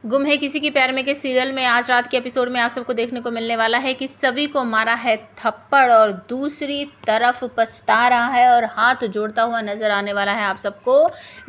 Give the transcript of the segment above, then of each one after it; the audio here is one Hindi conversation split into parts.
गुम है किसी के प्यार में के सीरियल में आज रात के एपिसोड में आप सबको देखने को मिलने वाला है कि सभी को मारा है थप्पड़ और दूसरी तरफ पछता रहा है और हाथ जोड़ता हुआ नजर आने वाला है आप सबको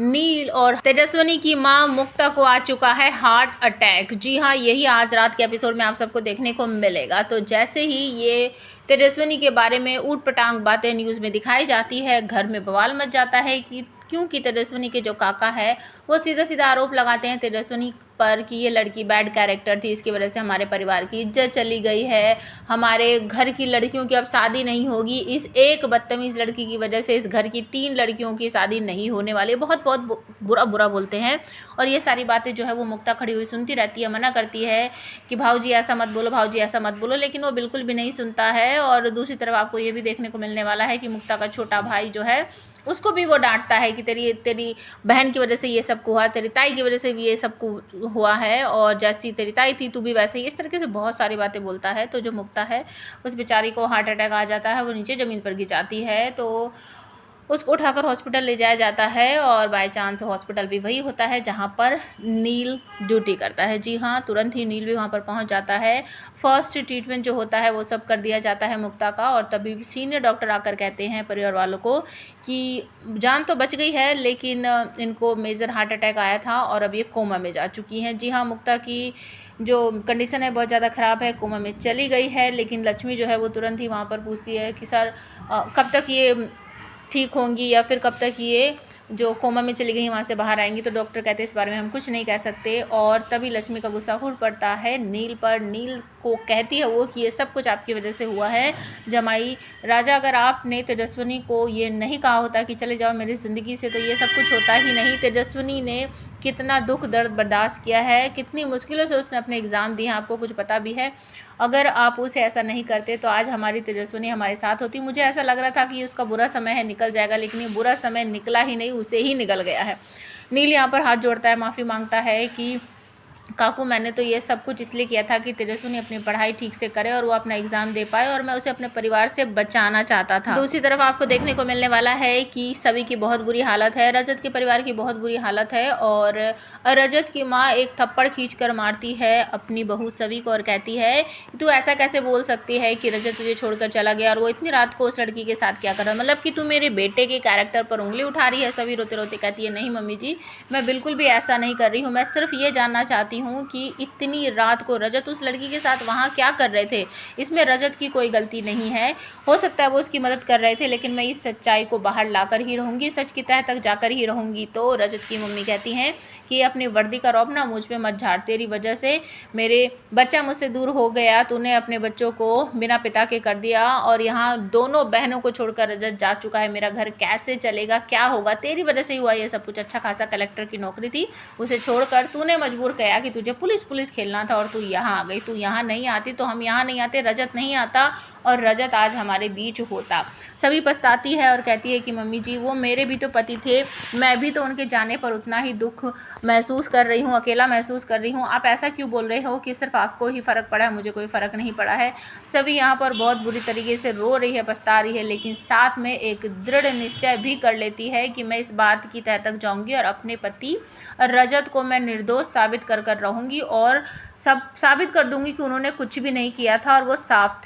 नील। और तेजस्विनी की मां मुक्ता को आ चुका है हार्ट अटैक। जी हाँ, यही आज रात के एपिसोड में आप सबको देखने को मिलेगा। तो जैसे ही ये तेजस्विनी के बारे में ऊट पटांग बातें न्यूज़ में दिखाई जाती है, घर में बवाल मच जाता है कि क्योंकि तेजस्विनी के जो काका है वो सीधा सीधा आरोप लगाते हैं तेजस्विनी पर कि ये लड़की बैड कैरेक्टर थी, इसकी वजह से हमारे परिवार की इज्जत चली गई है, हमारे घर की लड़कियों की अब शादी नहीं होगी, इस एक बदतमीज़ लड़की की वजह से इस घर की 3 लड़कियों की शादी नहीं होने वाली। बहुत बहुत बुरा बुरा बोलते हैं और ये सारी बातें जो है वो मुक्ता खड़ी हुई सुनती रहती है, मना करती है कि भाऊजी ऐसा मत बोलो, भाऊजी ऐसा मत बोलो, लेकिन वो बिल्कुल भी नहीं सुनता है। और दूसरी तरफ आपको ये भी देखने को मिलने वाला है कि मुक्ता का छोटा भाई जो है उसको भी वो डांटता है कि तेरी बहन की वजह से ये सब हुआ, तेरी ताई की वजह से भी ये सब हुआ है, और जैसी तेरी ताई थी तू भी वैसे ही, इस तरीके से बहुत सारी बातें बोलता है। तो जो मुक्ता है उस बेचारी को हार्ट अटैक आ जाता है, वो नीचे ज़मीन पर गिर जाती है। तो उसको उठाकर हॉस्पिटल ले जाया जाता है और बाय चांस हॉस्पिटल भी वही होता है जहाँ पर नील ड्यूटी करता है। जी हाँ, तुरंत ही नील भी वहाँ पर पहुँच जाता है। फर्स्ट ट्रीटमेंट जो होता है वो सब कर दिया जाता है मुक्ता का, और तभी सीनियर डॉक्टर आकर कहते हैं परिवार वालों को कि जान तो बच गई है लेकिन इनको मेजर हार्ट अटैक आया था और अब ये कोमा में जा चुकी हैं। जी हाँ, मुक्ता की जो कंडीशन है बहुत ज़्यादा ख़राब है, कोमा में चली गई है। लेकिन लक्ष्मी जो है वो तुरंत ही वहाँ पर पूछती है कि सर कब तक ये ठीक होंगी या फिर कब तक ये जो कोमा में चली गई वहाँ से बाहर आएंगी। तो डॉक्टर कहते हैं इस बारे में हम कुछ नहीं कह सकते। और तभी लक्ष्मी का गुस्सा फूट पड़ता है नील पर। नील को कहती है वो कि ये सब कुछ आपकी वजह से हुआ है जमाई राजा, अगर आपने तेजस्विनी को ये नहीं कहा होता कि चले जाओ मेरी ज़िंदगी से तो ये सब कुछ होता ही नहीं। तेजस्विनी ने कितना दुख दर्द बर्दाश्त किया है, कितनी मुश्किलों से उसने अपने एग्ज़ाम दिए हैं, आपको कुछ पता भी है। अगर आप उसे ऐसा नहीं करते तो आज हमारी तेजस्विनी हमारे साथ होती। मुझे ऐसा लग रहा था कि उसका बुरा समय है निकल जाएगा, लेकिन ये बुरा समय निकला ही नहीं, उसे ही निकल गया है। नील यहाँ पर हाथ जोड़ता है, माफ़ी मांगता है कि काकू मैंने तो ये सब कुछ इसलिए किया था कि तेजस्विनी अपनी पढ़ाई ठीक से करे और वो अपना एग्ज़ाम दे पाए, और मैं उसे अपने परिवार से बचाना चाहता था। दूसरी तरफ आपको देखने को मिलने वाला है कि सभी की बहुत बुरी हालत है, रजत के परिवार की बहुत बुरी हालत है। और रजत की माँ एक थप्पड़ खींचकर मारती है अपनी बहू सभी को और कहती है तू ऐसा कैसे बोल सकती है कि रजत तुझे छोड़कर चला गया और वो इतनी रात को उस लड़की के साथ क्या कर रहा है, मतलब कि तू मेरे बेटे के कैरेक्टर पर उंगली उठा रही है। सभी रोते रोते कहती है नहीं मम्मी जी, मैं बिल्कुल भी ऐसा नहीं कर रही हूँ, मैं सिर्फ ये जानना चाहती हूँ कि इतनी रात को रजत उस लड़की के साथ वहाँ क्या कर रहे थे। इसमें रजत की कोई गलती नहीं है, हो सकता है वो उसकी मदद कर रहे थे, लेकिन मैं इस सच्चाई को बाहर लाकर ही रहूँगी, सच की तह तक जाकर ही रहूँगी। तो रजत की मम्मी कहती हैं कि अपनी वर्दी का रौब ना मुझ पे मत झाड़, तेरी वजह से मेरे बच्चा मुझसे दूर हो गया, तूने अपने बच्चों को बिना पिता के कर दिया और यहाँ दोनों बहनों को छोड़कर रजत जा चुका है, मेरा घर कैसे चलेगा, क्या होगा, तेरी वजह से ही हुआ ये सब कुछ। अच्छा खासा कलेक्टर की नौकरी थी, उसे छोड़कर तूने मजबूर किया कि तुझे पुलिस खेलना था और तू यहाँ आ गई। तू यहाँ नहीं आती तो हम यहाँ नहीं आते, रजत नहीं आता और रजत आज हमारे बीच होता। सभी पछताती है और कहती है कि मम्मी जी वो मेरे भी तो पति थे, मैं भी तो उनके जाने पर उतना ही दुख महसूस कर रही हूँ, अकेला महसूस कर रही हूँ, आप ऐसा क्यों बोल रहे हो कि सिर्फ आपको ही फ़र्क पड़ा है, मुझे कोई फ़र्क नहीं पड़ा है। सभी यहाँ पर बहुत बुरी तरीके से रो रही है, पछता रही है, लेकिन साथ में एक दृढ़ निश्चय भी कर लेती है कि मैं इस बात की तह तक जाऊँगी और अपने पति रजत को मैं निर्दोष साबित कर रहूँगी और सब साबित कर दूँगी कि उन्होंने कुछ भी नहीं किया था और वो साफ थे।